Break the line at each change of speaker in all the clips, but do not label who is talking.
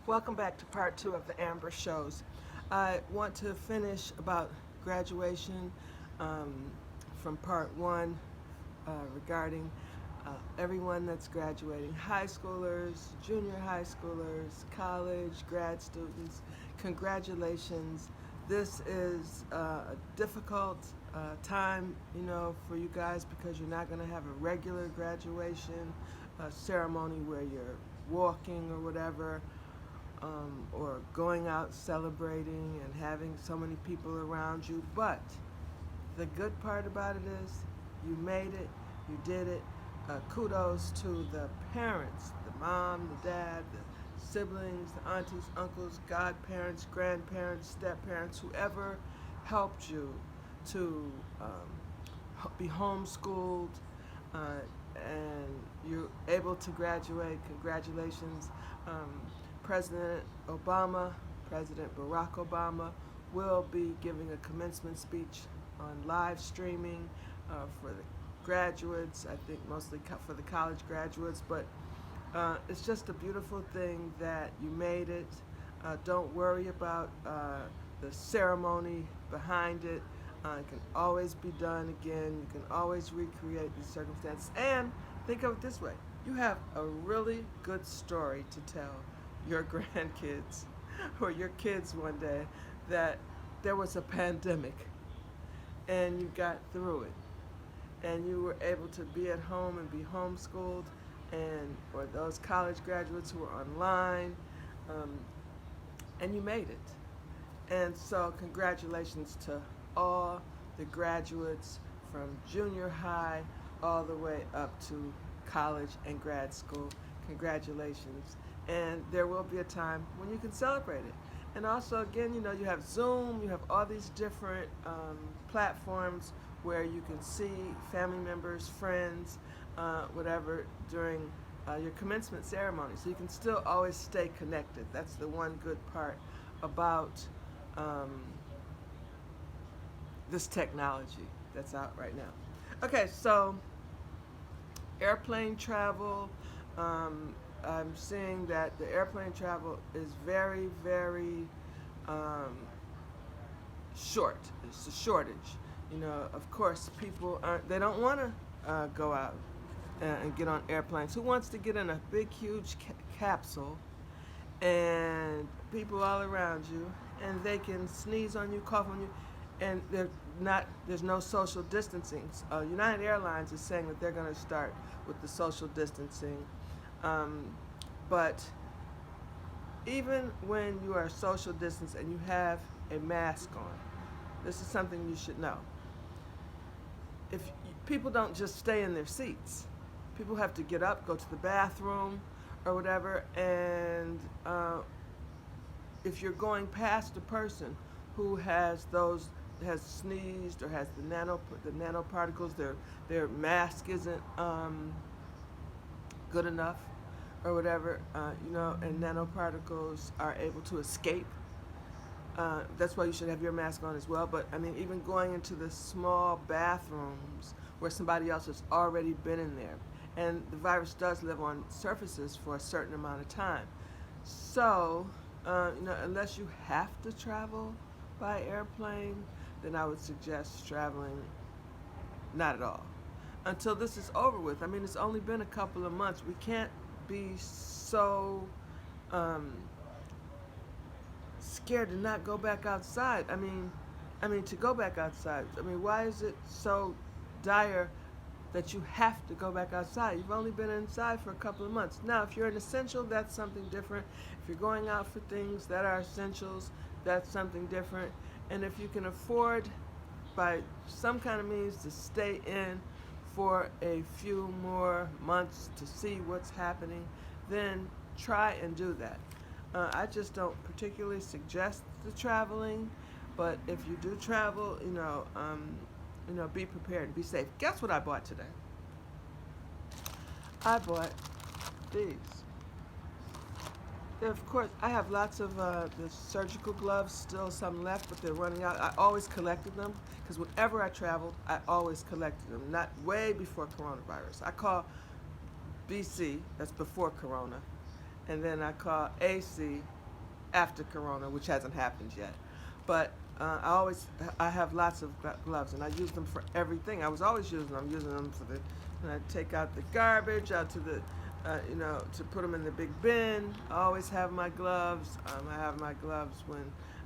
Welcome back to part two of the Amber Shows. I want to finish about graduation um, from part one regarding everyone that's graduating, high schoolers, junior high schoolers, college, grad students. Congratulations. This is a difficult time, for you guys because you're not going to have a regular graduation ceremony where you're walking or whatever, or going out celebrating and having so many people around you. But the good part about it is you made it, you did it. Kudos to the parents, the mom, the dad, the siblings, the aunties, uncles, godparents, grandparents, step-parents, whoever helped you to be homeschooled, and you're able to graduate. Congratulations. President Obama, President Barack Obama, will be giving a commencement speech on live streaming for the graduates, I think mostly for the college graduates, but it's just a beautiful thing that you made it. Don't worry about the ceremony behind it. It can always be done again. You can always recreate the circumstances. And think of it this way. You have a really good story to tell your grandkids or your kids one day that there was a pandemic and you got through it and you were able to be at home and be homeschooled, and or those college graduates who were online, and you made it. And so congratulations to all the graduates from junior high all the way up to college and grad school. Congratulations. And there will be a time when you can celebrate it. And also, again, you have Zoom, you have all these different platforms where you can see family members, friends, whatever, during your commencement ceremony. So you can still always stay connected. That's the one good part about this technology that's out right now. Okay, so airplane travel. I'm seeing that the airplane travel is very, very short. It's a shortage. Of course, people they don't want to go out and get on airplanes. Who wants to get in a big, huge capsule and people all around you, and they can sneeze on you, cough on you, and there's no social distancing. United Airlines is saying that they're going to start with the social distancing. But even when you are social distance and you have a mask on, this is something you should know. People don't just stay in their seats. People have to get up, go to the bathroom or whatever, and if you're going past a person who has sneezed or has the nanoparticles, their mask isn't good enough or whatever, and nanoparticles are able to escape. That's why you should have your mask on as well. But even going into the small bathrooms where somebody else has already been in there, and the virus does live on surfaces for a certain amount of time. So, unless you have to travel by airplane, then I would suggest traveling not at all until this is over with. It's only been a couple of months. We can't be so scared to not go back outside. To go back outside. Why is it so dire that you have to go back outside? You've only been inside for a couple of months. Now, if you're an essential, that's something different. If you're going out for things that are essentials, that's something different. And if you can afford, by some kind of means, to stay in for a few more months to see what's happening, then try and do that. I just don't particularly suggest the traveling, but if you do travel, be prepared and be safe. Guess what I bought today? I bought these. Of course, I have lots of the surgical gloves, still some left, but they're running out. I always collected them because whenever I traveled, I always collected them, not way before coronavirus. I call BC, that's before Corona, and then I call AC, after Corona, which hasn't happened yet. But I have lots of gloves, and I use them for everything. I was always using them. I'm using them for the, when I take out the garbage, out to the, to put them in the big bin. I always have my gloves. I have my gloves when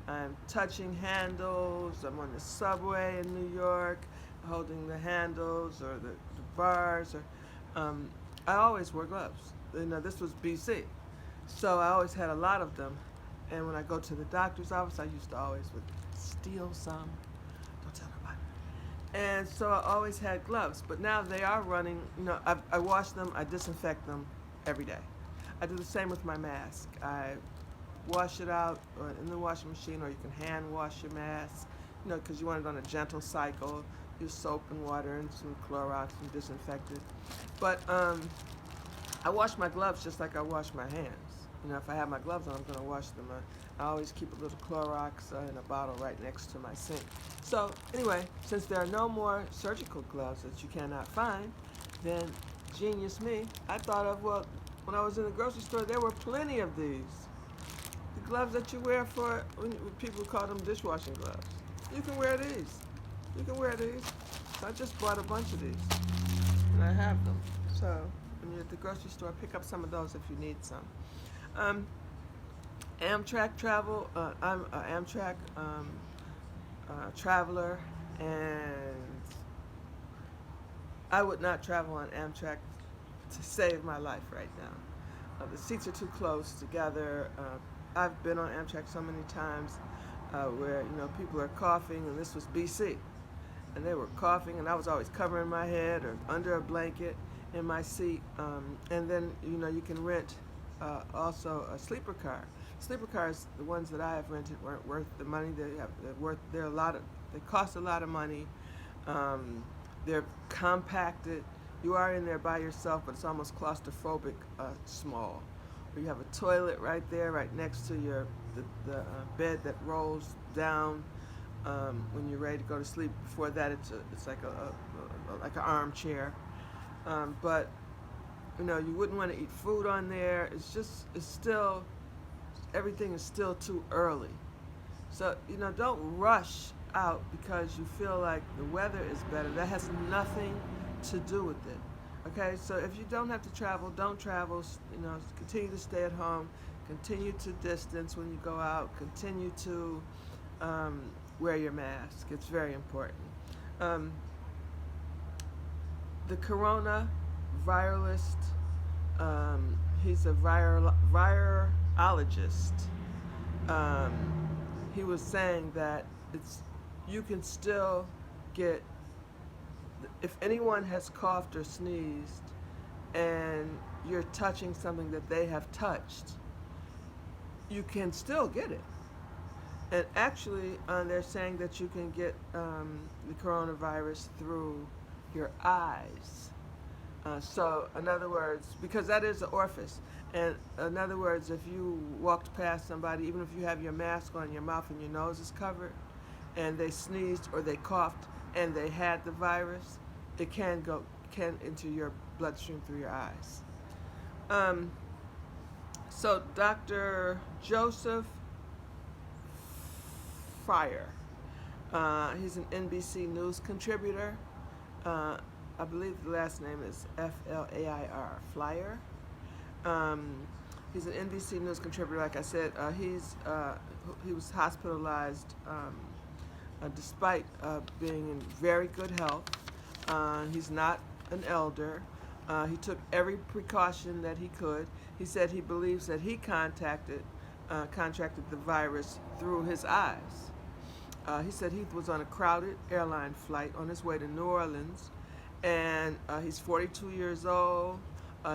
I'm touching handles. I'm on the subway in New York, holding the handles or the bars. I always wear gloves. This was BC, so I always had a lot of them. And when I go to the doctor's office, I used to always would steal some. Don't tell nobody. And so I always had gloves. But now they are running, I wash them, I disinfect them every day. I do the same with my mask. I wash it out in the washing machine, or you can hand wash your mask, because you want it on a gentle cycle. Use soap and water and some Clorox and disinfect it. But I wash my gloves just like I wash my hands. If I have my gloves on, I'm going to wash them. I always keep a little Clorox in a bottle right next to my sink. So anyway, since there are no more surgical gloves that you cannot find, then genius me, I thought of, well, when I was in the grocery store, there were plenty of these. The gloves that you wear when people call them dishwashing gloves. You can wear these. You can wear these. So I just bought a bunch of these, and I have them. So when you're at the grocery store, pick up some of those if you need some. Amtrak travel. I'm an Amtrak traveler, and I would not travel on Amtrak to save my life right now. The seats are too close together. I've been on Amtrak so many times where people are coughing, and this was BC, and they were coughing, and I was always covering my head or under a blanket in my seat. And then you can rent also a sleeper car. Sleeper cars, the ones that I have rented, weren't worth the money they have. They cost a lot of money. They're compacted. You are in there by yourself, but it's almost claustrophobic small. You have a toilet right there, right next to the bed that rolls down when you're ready to go to sleep. Before that, it's like like an armchair. But you wouldn't want to eat food on there. Everything is still too early. So, don't rush out because you feel like the weather is better. That has nothing to do with it. Okay, so if you don't have to travel, don't travel. Continue to stay at home. Continue to distance when you go out. Continue to wear your mask. It's very important. The corona virologist, he's a virologist. He was saying that you can still get, if anyone has coughed or sneezed and you're touching something that they have touched, you can still get it. And actually, they're saying that you can get the coronavirus through your eyes. So, in other words, because that is an orifice, and in other words, if you walked past somebody, even if you have your mask on, your mouth and your nose is covered, and they sneezed or they coughed and they had the virus, it can enter your bloodstream through your eyes. So Dr. Joseph Fryer, he's an NBC News contributor. I believe the last name is F-L-A-I-R, Flyer. He's an NBC News contributor. Like I said, he was hospitalized despite being in very good health. He's not an elder. He took every precaution that he could. He said he believes that he contracted the virus through his eyes. He said he was on a crowded airline flight on his way to New Orleans, and he's 42 years old.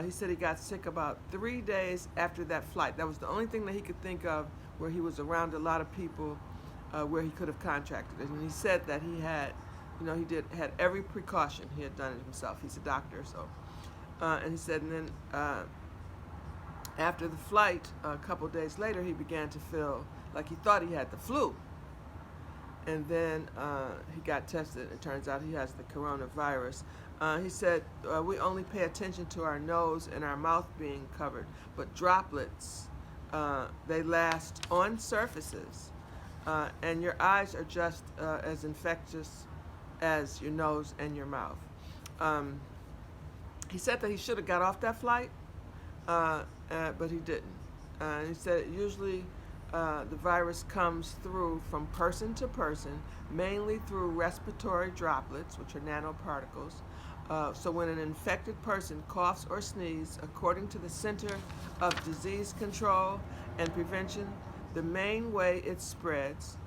He said he got sick about 3 days after that flight. That was the only thing that he could think of where he was around a lot of people where he could have contracted it. And he said that he had, had every precaution. He had done it himself. He's a doctor, so. And he said, and then after the flight, a couple days later, he began to feel like he thought he had the flu. And then he got tested. It turns out he has the coronavirus. He said, we only pay attention to our nose and our mouth being covered, but droplets They last on surfaces, and your eyes are just as infectious as your nose and your mouth. Um, he said that he should have got off that flight, but he didn't. He said usually the virus comes through from person to person, mainly through respiratory droplets, which are nanoparticles. So when an infected person coughs or sneezes, according to the Center of Disease Control and Prevention, the main way it spreads,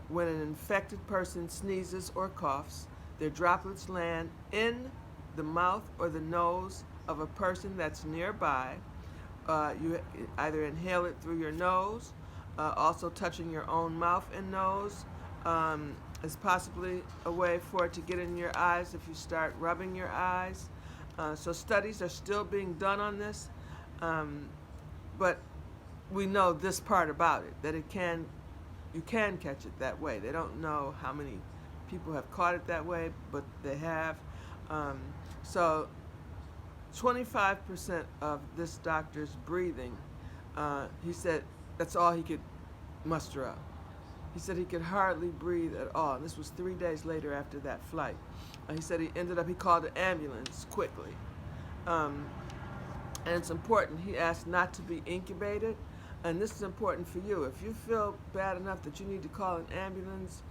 when an infected person sneezes or coughs, their droplets land in the mouth or the nose of a person that's nearby. You either inhale it through your nose, also touching your own mouth and nose is possibly a way for it to get in your eyes if you start rubbing your eyes. So studies are still being done on this, but we know this part about it, that you can catch it that way. They don't know how many people have caught it that way, but they have. So 25% of this doctor's breathing, he said that's all he could muster up. He said he could hardly breathe at all. And this was 3 days later after that flight. He said he called an ambulance quickly. And it's important, he asked not to be incubated. And this is important for you. If you feel bad enough that you need to call an ambulance,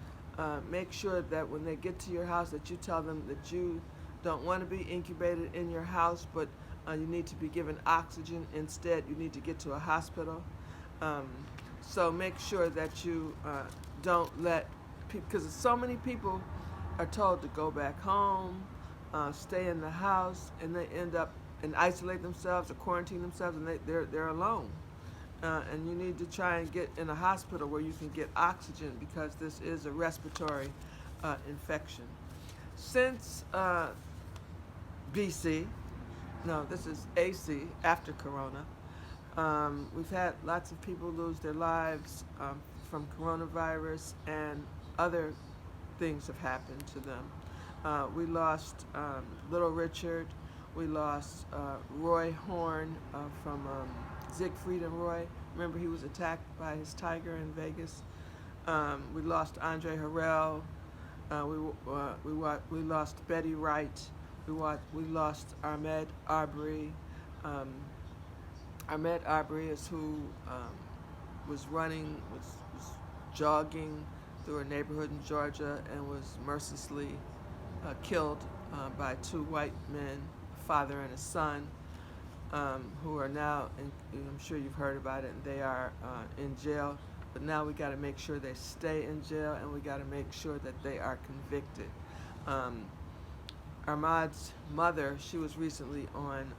make sure that when they get to your house that you tell them that you don't want to be incubated in your house, but you need to be given oxygen instead. You need to get to a hospital. So make sure that you don't let people, because so many people are told to go back home, stay in the house, and they end up and isolate themselves or quarantine themselves, and they're alone. And you need to try and get in a hospital where you can get oxygen, because this is a respiratory infection. Since BC, no, this is AC, after Corona, we've had lots of people lose their lives from coronavirus, and other things have happened to them. We lost Little Richard. We lost Roy Horn from Siegfried and Roy. Remember, he was attacked by his tiger in Vegas. We lost Andre Harrell. We lost Betty Wright. We lost Ahrmaud Abrey. Ahrmaud Abrey is who was jogging through a neighborhood in Georgia and was mercilessly killed by two white men, a father and a son, who are now, I'm sure you've heard about it, and they are in jail. But now we got to make sure they stay in jail, and we got to make sure that they are convicted. Ahrmaud's mother, she was recently on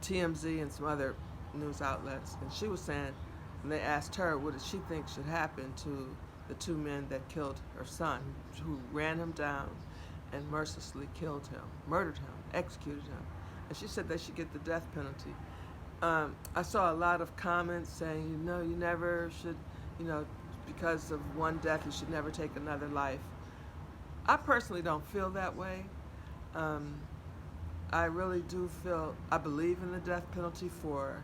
TMZ and some other news outlets, and she was saying, and they asked her, what did she think should happen to the two men that killed her son, who ran him down and mercilessly killed him, murdered him, executed him. And she said they should get the death penalty. I saw a lot of comments saying, you never should, because of one death, you should never take another life. I personally don't feel that way. I really do I believe in the death penalty for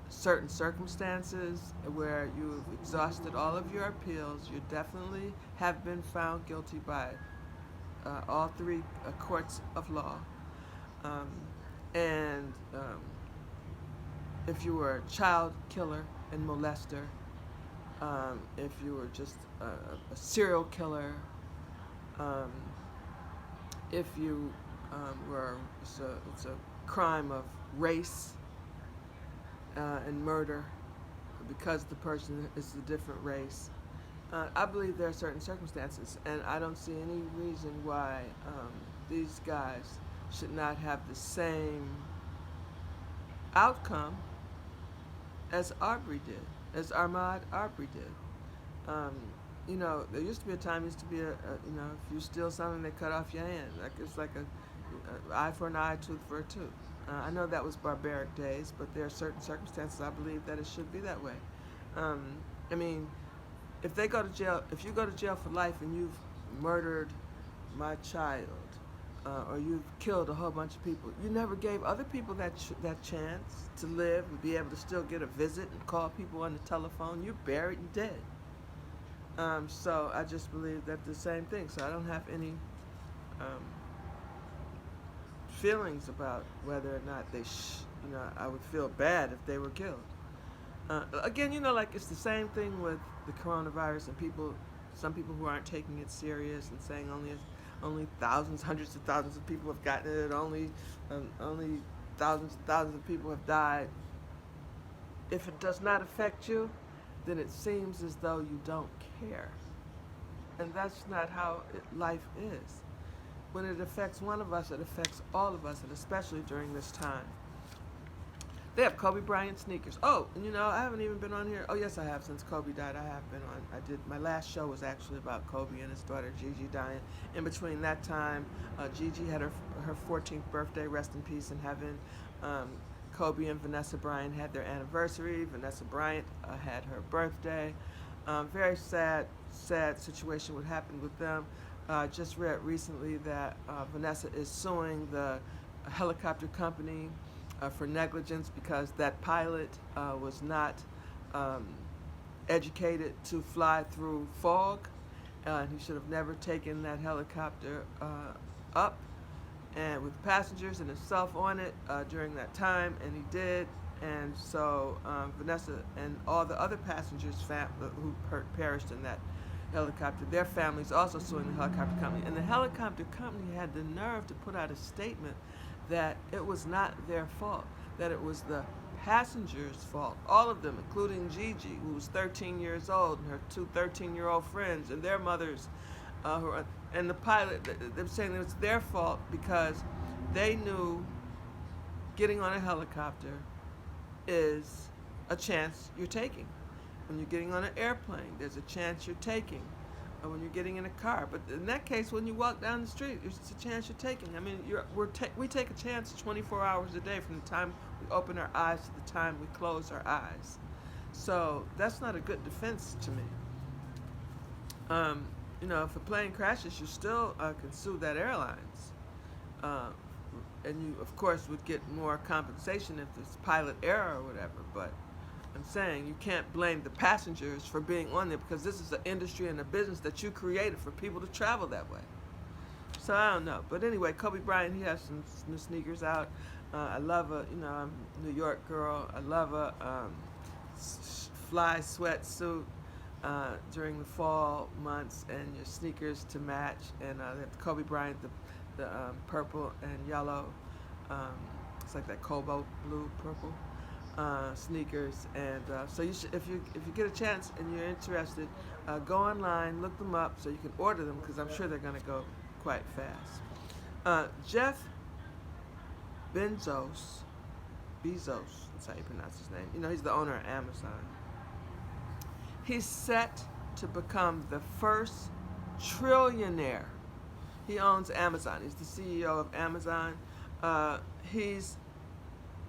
certain circumstances where you've exhausted all of your appeals. You definitely have been found guilty by all three courts of law. And if you were a child killer and molester, if you were just a serial killer, if you it's a crime of race and murder because the person is a different race. I believe there are certain circumstances, and I don't see any reason why these guys should not have the same outcome as Ahrmaud Abrey did. There used to be a time, if you steal something, they cut off your hand. It's like a eye for an eye, tooth for a tooth. I know that was barbaric days, but there are certain circumstances I believe that it should be that way. If you go to jail for life and you've murdered my child, or you've killed a whole bunch of people. You never gave other people that chance to live and be able to still get a visit and call people on the telephone. You're buried and dead. So I just believe that the same thing. So I don't have any um, feelings about whether or not I would feel bad if they were killed. Again, like it's the same thing with the coronavirus and some people who aren't taking it serious and saying only thousands, hundreds of thousands of people have gotten it, only thousands and thousands of people have died. If it does not affect you, then it seems as though you don't care. And that's not how life is. When it affects one of us, it affects all of us, and especially during this time. They have Kobe Bryant sneakers. Oh, and I haven't even been on here. Oh, yes, I have. Since Kobe died, I have been on. My last show was actually about Kobe and his daughter Gigi dying. In between that time, Gigi had her 14th birthday. Rest in peace in heaven. Kobe and Vanessa Bryant had their anniversary. Vanessa Bryant had her birthday. Very sad situation what happened with them. Just read recently that Vanessa is suing the helicopter company for negligence because that pilot was not educated to fly through fog. He should have never taken that helicopter up and with passengers and himself on it during that time, and he did. And so Vanessa and all the other passengers who perished in that helicopter, their families also suing the helicopter company. And the helicopter company had the nerve to put out a statement that it was not their fault, that it was the passengers' fault, all of them, including Gigi, who was 13 years old, and her two 13-year-old friends, and their mothers, and the pilot. They're saying it was their fault because they knew getting on a helicopter is a chance you're taking. When you're getting on an airplane, there's a chance you're taking. Or when you're getting in a car. But in that case, when you walk down the street, it's a chance you're taking. I mean, we take a chance 24 hours a day from the time we open our eyes to the time we close our eyes. So that's not a good defense to me. If a plane crashes, you still can sue that airlines. And you, of course, would get more compensation if it's pilot error or whatever. But I'm saying you can't blame the passengers for being on there because this is an industry and a business that you created for people to travel that way. So I don't know. But anyway, Kobe Bryant, he has some new sneakers out. I love I'm a New York girl. I love a fly sweatsuit during the fall months and your sneakers to match. And they have Kobe Bryant, the purple and yellow. It's like that cobalt blue, purple. Sneakers, and so you should, if you get a chance and you're interested, go online, look them up so you can order them because I'm sure they're going to go quite fast. Jeff Bezos, that's how you pronounce his name. He's the owner of Amazon. He's set to become the first trillionaire. He owns Amazon. He's the CEO of Amazon. He's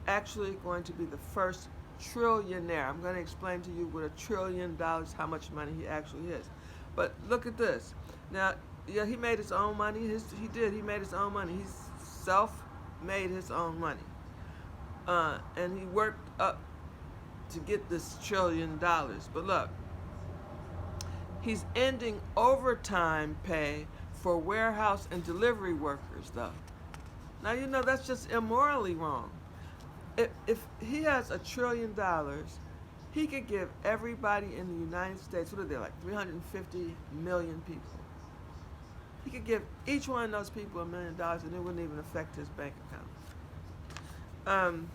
actually going to be the first trillionaire. I'm going to explain to you with $1 trillion how much money he actually is. But look at this. Now, yeah, he made his own money. He made his own money. He's self-made his own money. And he worked up to get this $1 trillion. But look, he's ending overtime pay for warehouse and delivery workers, though. Now, that's just immorally wrong. If he has $1 trillion, he could give everybody in the United States, what are they, like 350 million people? He could give each one of those people $1 million and it wouldn't even affect his bank account.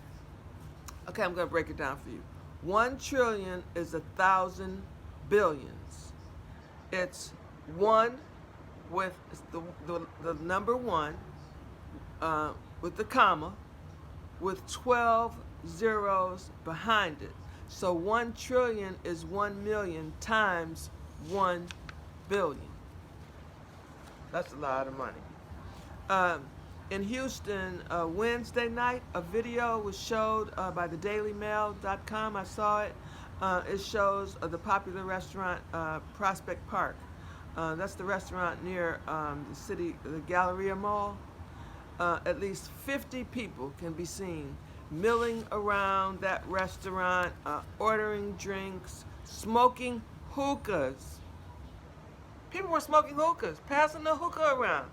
Okay, I'm going to break it down for you. 1 trillion is 1,000 billions. It's one with the number one with the comma, with 12 zeros behind it. So 1 trillion is 1 million times 1 billion. That's a lot of money. In Houston, Wednesday night, a video was showed by the dailymail.com. I saw it. It shows the popular restaurant Prospect Park. That's the restaurant near the Galleria Mall. at least 50 people can be seen milling around that restaurant, ordering drinks, smoking hookahs. People were smoking hookahs, passing the hookah around.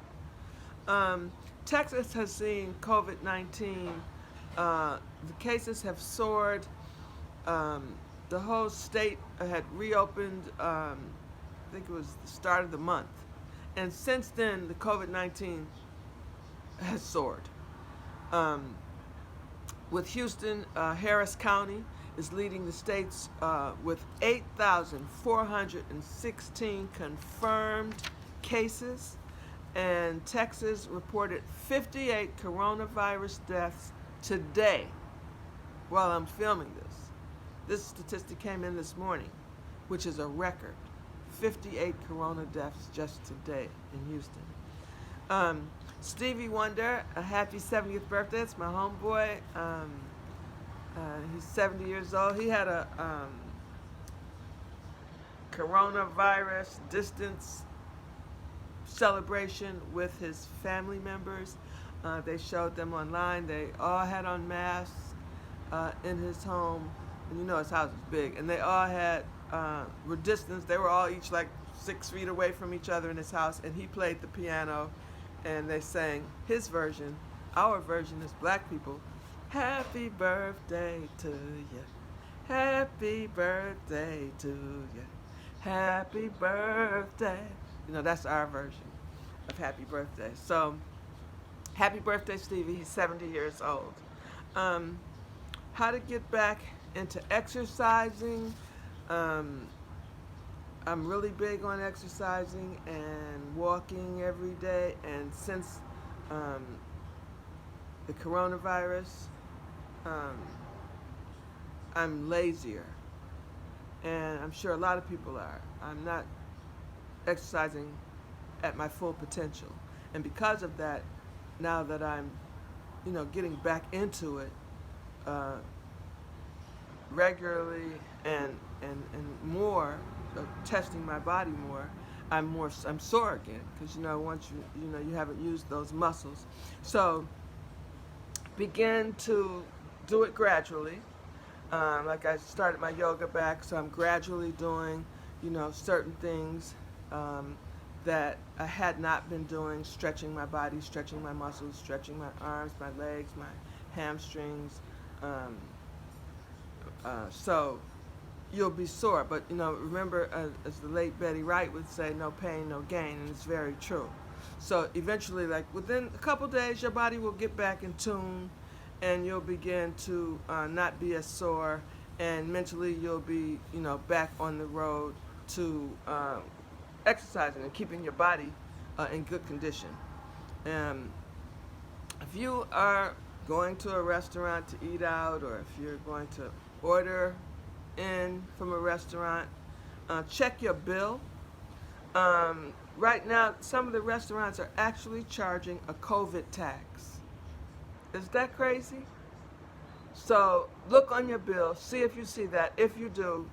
Texas has seen COVID-19. The cases have soared. The whole state had reopened, I think it was the start of the month. And since then, the COVID-19 has soared. With Houston, Harris County is leading the states with 8,416 confirmed cases. And Texas reported 58 coronavirus deaths today while I'm filming this. This statistic came in this morning, which is a record. 58 corona deaths just today in Houston. Stevie Wonder, a happy 70th birthday. It's my homeboy. He's 70 years old. He had a coronavirus distance celebration with his family members. They showed them online. They all had on masks in his home. And you know his house is big. And they all had, were distanced. They were all each like 6 feet away from each other in his house. And he played the piano. And they sang his version. Our version is black people. Happy birthday to you. Happy birthday to you. Happy birthday. You know, that's our version of happy birthday. So, happy birthday, Stevie. He's 70 years old. How to get back into exercising. I'm really big on exercising and walking every day. And since the coronavirus, I'm lazier. And I'm sure a lot of people are. I'm not exercising at my full potential. And because of that, now that I'm, getting back into it regularly and more, testing my body more, I'm sore again because once you haven't used those muscles. So begin to do it gradually. Like I started my yoga back, so I'm gradually doing certain things that I had not been doing, stretching my body, stretching my muscles, stretching my arms, my legs, my hamstrings. So you'll be sore, but remember, as the late Betty Wright would say, no pain, no gain, and it's very true. So eventually, like within a couple days, your body will get back in tune, and you'll begin to not be as sore, and mentally you'll be, back on the road to exercising and keeping your body in good condition. If you are going to a restaurant to eat out, or if you're going to order in from a restaurant, check your bill. Right now, some of the restaurants are actually charging a COVID tax. Is that crazy? So look on your bill, see if you see that. If you do,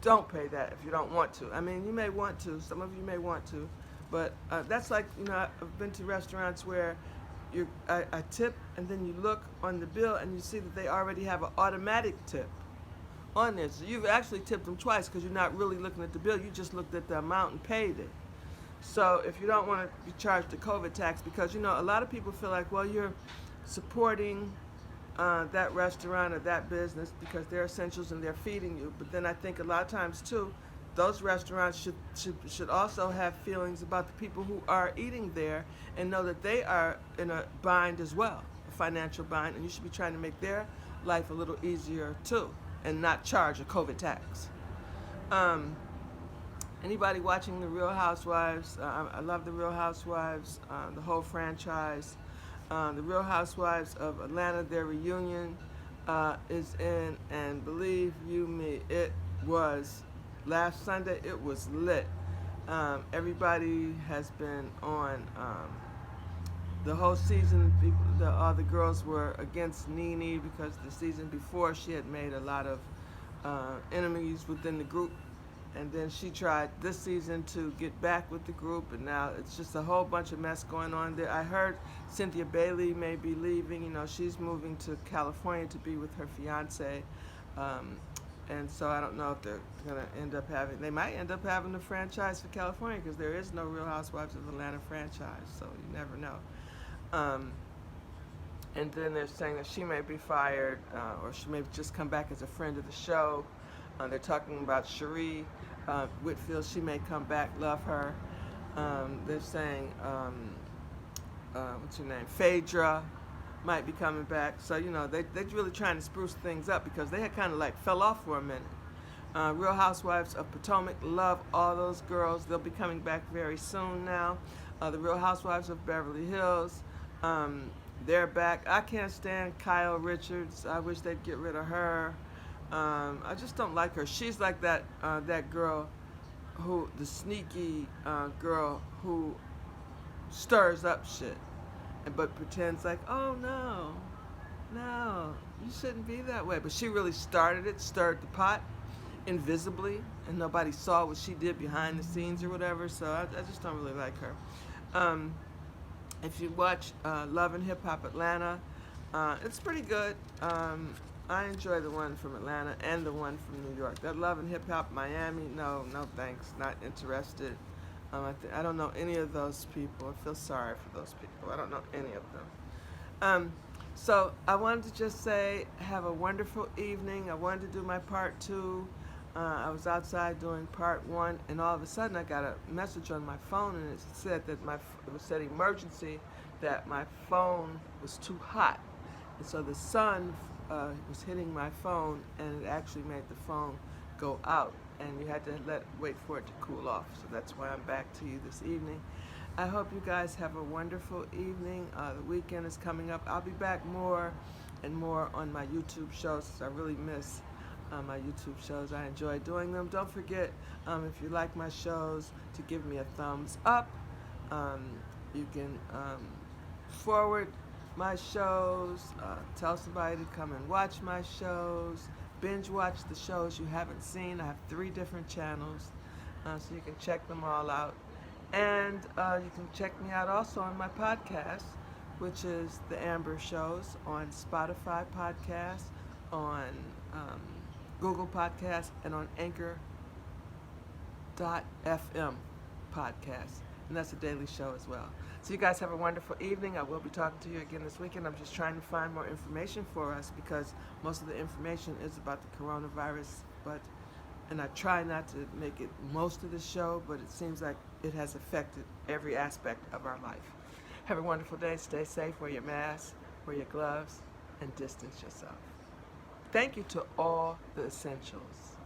don't pay that if you don't want to. I mean, you may want to, some of you may want to, but that's like, I've been to restaurants where I tip, and then you look on the bill and you see that they already have an automatic tip on there. So you've actually tipped them twice because you're not really looking at the bill, you just looked at the amount and paid it. So if you don't want to be charged the COVID tax, because a lot of people feel like, well, you're supporting that restaurant or that business because they're essentials and they're feeding you. But then I think a lot of times too, those restaurants should also have feelings about the people who are eating there and know that they are in a bind as well, a financial bind, and you should be trying to make their life a little easier too and not charge a COVID tax. Anybody watching The Real Housewives? I love The Real Housewives, the whole franchise. The Real Housewives of Atlanta, their reunion is in, and believe you me, it was last Sunday. It was lit. Everybody has been on the whole season. All the girls were against Nene because the season before she had made a lot of enemies within the group, And then she tried this season to get back with the group, and now it's just a whole bunch of mess going on there. I heard Cynthia Bailey may be leaving. You know, she's moving to California to be with her fiance. And so I don't know if they're going to end up having, they might end up having a franchise for California because there is no Real Housewives of Atlanta franchise, so you never know. And then they're saying that she may be fired, or she may just come back as a friend of the show. They're talking about Cherie Whitfield. She may come back. Love her. They're saying, what's her name? Phaedra might be coming back. So, you know, they're really trying to spruce things up because they had kind of like fell off for a minute. Real Housewives of Potomac, love all those girls. They'll be coming back very soon now. The Real Housewives of Beverly Hills, they're back. I can't stand Kyle Richards. I wish they'd get rid of her. I just don't like her. She's like that girl who, the sneaky girl who stirs up shit, but pretends like, oh no, you shouldn't be that way. But she really started it, stirred the pot invisibly, and nobody saw what she did behind the scenes or whatever, so I just don't really like her. If you watch Love and Hip Hop Atlanta, it's pretty good. I enjoy the one from Atlanta and the one from New York. That Love and Hip Hop Miami, no thanks, not interested. I don't know any of those people. I feel sorry for those people. I don't know any of them. So I wanted to just say, have a wonderful evening. I wanted to do my part 2. I was outside doing part 1, and all of a sudden I got a message on my phone, and it said that it said emergency, that my phone was too hot, and so the sun was hitting my phone, and it actually made the phone go out, and you had to wait for it to cool off. So that's why I'm back to you this evening. I hope you guys have a wonderful evening. The weekend is coming up. I'll be back more and more on my YouTube shows. I really miss my YouTube shows. I enjoy doing them. Don't forget, if you like my shows, to give me a thumbs up. You can forward my shows, tell somebody to come and watch my shows, binge watch the shows you haven't seen. I have 3 different channels, so you can check them all out. And you can check me out also on my podcast, which is The Amber Shows, on Spotify Podcast, on Google Podcast, and on Anchor.fm podcast. And that's a daily show as well. So you guys have a wonderful evening. I will be talking to you again this weekend. I'm just trying to find more information for us because most of the information is about the coronavirus. And I try not to make it most of the show, but it seems like it has affected every aspect of our life. Have a wonderful day. Stay safe. Wear your mask, wear your gloves, and distance yourself. Thank you to all the essentials.